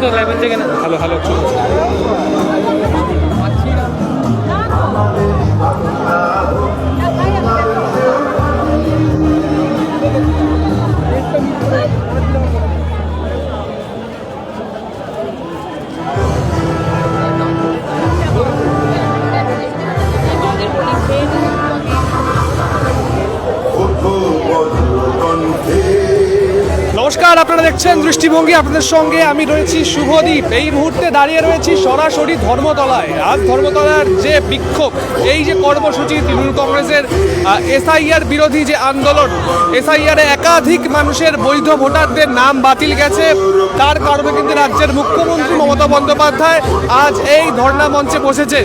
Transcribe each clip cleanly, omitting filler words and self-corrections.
তো লাইভ থেকে না হ্যালো হ্যালো নমস্কার, আপনারা দেখছেন দৃষ্টিভঙ্গি। আপনাদের সঙ্গে আমি রয়েছি শুভদীপ। এই মুহূর্তে দাঁড়িয়ে রয়েছি সরাসরি ধর্মতলায়। আজ ধর্মতলার যে বিক্ষোভ, এই যে কর্মসূচি তৃণমূল কংগ্রেসের এসআইআর বিরোধী যে আন্দোলন, এসআইআরে একাধিক মানুষের বৈধ ভোটারদের নাম বাতিল গেছে, তার কারণে কিন্তু রাজ্যের মুখ্যমন্ত্রী মমতা বন্দ্যোপাধ্যায় আজ এই ধর্ণা মঞ্চে বসেছে।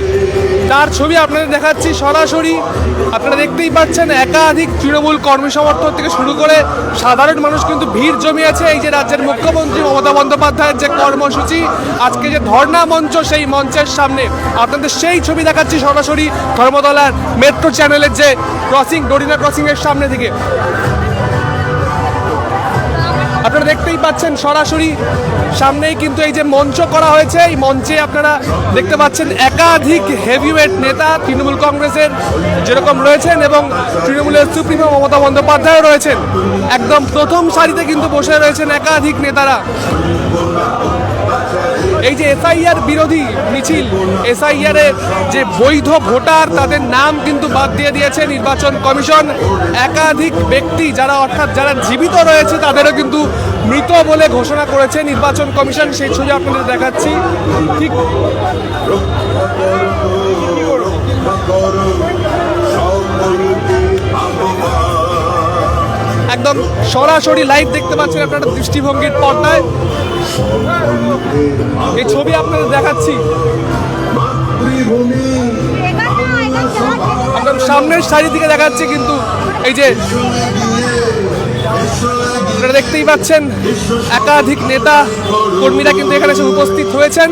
তার ছবি আপনাদের দেখাচ্ছি সরাসরি। আপনারা দেখতেই পাচ্ছেন একাধিক তৃণমূল কর্মী সমর্থক থেকে শুরু করে সাধারণ মানুষ কিন্তু ভিড় জমিয়েছে এই যে রাজ্যের মুখ্যমন্ত্রী মমতা বন্দ্যোপাধ্যায়ের যে কর্মসূচি, আজকে যে ধর্ণা মঞ্চ, সেই মঞ্চের সামনে আপনাদের সেই ছবি দেখাচ্ছি সরাসরি ধর্মতলার মেট্রো চ্যানেলের যে ক্রসিং, ডোরিনা ক্রসিং এর সামনে থেকে। আপনারা দেখতেই পাচ্ছেন সরাসরি সামনেই কিন্তু এই যে মঞ্চ করা হয়েছে, এই মঞ্চে আপনারা দেখতে পাচ্ছেন একাধিক হেভিওয়েট নেতা তৃণমূল কংগ্রেসের যেরকম রয়েছেন এবং তৃণমূলের সুপ্রিমো মমতা বন্দ্যোপাধ্যায়ও রয়েছেন। একদম প্রথম সারিতে কিন্তু বসে রয়েছেন একাধিক নেতারা। এই যে এসআইআর বিরোধী মিছিল, এসআইআরে যে বৈধ ভোটার তাদের নাম কিন্তু বাদ দিয়ে দিয়েছে নির্বাচন কমিশন। একাধিক ব্যক্তি যারা অর্থাৎ যারা জীবিত রয়েছে তাদেরও কিন্তু মৃত বলে ঘোষণা করেছে নির্বাচন কমিশন। সেই ছবি আপনাদের দেখাচ্ছি। ঠিক একদম সরাসরি লাইভ দেখতে পাচ্ছেন আপনারা দৃষ্টিভঙ্গির পর্দায়। এই ছবি আপনাদের দেখাচ্ছি একদম সামনের সারি দিকে দেখাচ্ছে। কিন্তু এই যে আপনারা দেখতেই পাচ্ছেন একাধিক নেতা কর্মীরা কিন্তু এখানে এসে উপস্থিত হয়েছেন।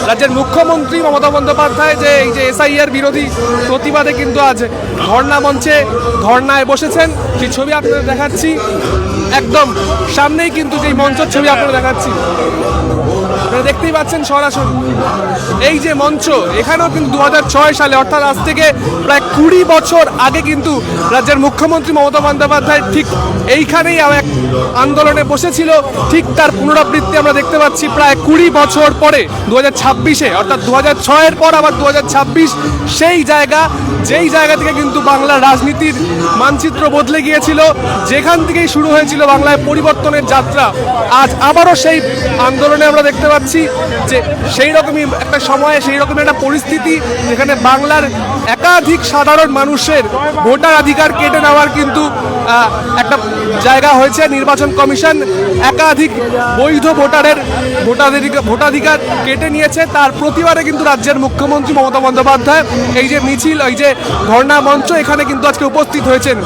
রাজ্যের মুখ্যমন্ত্রী মমতা বন্দ্যোপাধ্যায় যে এই যে এসআইআর বিরোধী প্রতিবাদে কিন্তু আজ ধর্ণা মঞ্চে ধর্ণায় বসেছেন, সেই ছবি আপনাদের দেখাচ্ছি। একদম সামনেই কিন্তু যে মঞ্চের ছবি আপনারা দেখাচ্ছি, আপনারা দেখতেই পাচ্ছেন সরাসরি এই যে মঞ্চ। এখানেও কিন্তু 2006 সালে অর্থাৎ আজ থেকে প্রায় 20 বছর আগে কিন্তু রাজ্যের মুখ্যমন্ত্রী মমতা বন্দ্যোপাধ্যায় ঠিক এইখানেই এক আন্দোলনে বসেছিল। ঠিক তার পুনরাবৃত্তি আমরা দেখতে পাচ্ছি প্রায় 20 বছর পরে 2026-এ, অর্থাৎ 2006-এর পর আবার 2026 সেই জায়গা, যেই জায়গা থেকে কিন্তু বাংলার রাজনীতির মানচিত্র বদলে গিয়েছিল, যেখান থেকেই শুরু হয়েছিল বাংলায় পরিবর্তনের যাত্রা। আজ আবারও সেই আন্দোলনে আমরা দেখতে পাচ্ছি যে সেই রকমই একটা সময়ে, সেই রকমই একটা পরিস্থিতি যেখানে বাংলার একাধিক সাধারণ মানুষের ভোটাধিকার কেটে নেওয়ার কিন্তু একটা জায়গা হয়েছে। নির্বাচন কমিশন একাধিক বৈধ ভোটারের ভোটাধিকার কেটে নিয়েছে। তার প্রতিবাদে কিন্তু রাজ্যের মুখ্যমন্ত্রী মমতা বন্দ্যোপাধ্যায় এই যে মিছিল, এই যে ধর্ণা মঞ্চ, এখানে কিন্তু আজকে উপস্থিত হয়েছেন।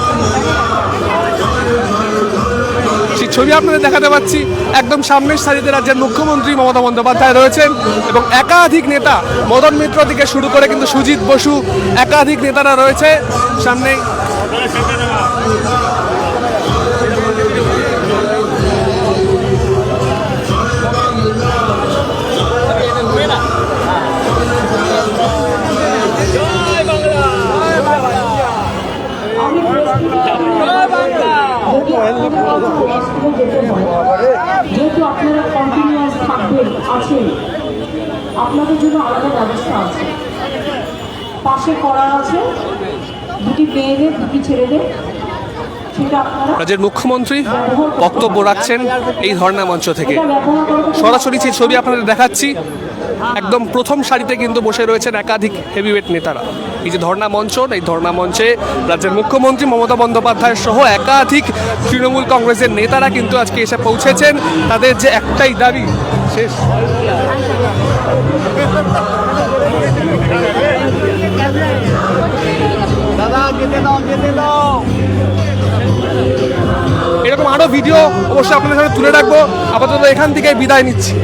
সেই ছবি আপনাদের দেখাতে পাচ্ছি। একদম সামনের সারিতে রাজ্যের মুখ্যমন্ত্রী মমতা বন্দ্যোপাধ্যায় রয়েছেন এবং একাধিক নেতা, মদন মিত্র থেকে শুরু করে কিন্তু সুজিত বসু, একাধিক নেতারা রয়েছে সামনেই। যেহেতু আপনারা কন্টিনিউয়াস থাকবেন, আছেন, আপনাদের জন্য আলাদা ব্যবস্থা আছে, পাশে করা আছে, দুটি মেয়েদের, দুটি ছেলেদের। রাজ্যের মুখ্যমন্ত্রী বক্তব্য রাখছেন এই ধর্ণা মঞ্চ থেকে। সরাসরি সেই ছবি আপনাদের দেখাচ্ছি। একদম প্রথম সারিতে কিন্তু বসে রয়েছেন একাধিক হেভিওয়েট নেতারা। এই যে ধর্ণা মঞ্চ, এই ধর্ণা মঞ্চে রাজ্যের মুখ্যমন্ত্রী মমতা বন্দ্যোপাধ্যায় সহ একাধিক তৃণমূল কংগ্রেসের নেতারা কিন্তু আজকে এসে পৌঁছেছেন। তাদের যে একটাই দাবি, শেষ এরকম আরো ভিডিও অবশ্যই আপনাদের সামনে তুলে রাখবো। আপাতত এখান থেকে বিদায় নিচ্ছি।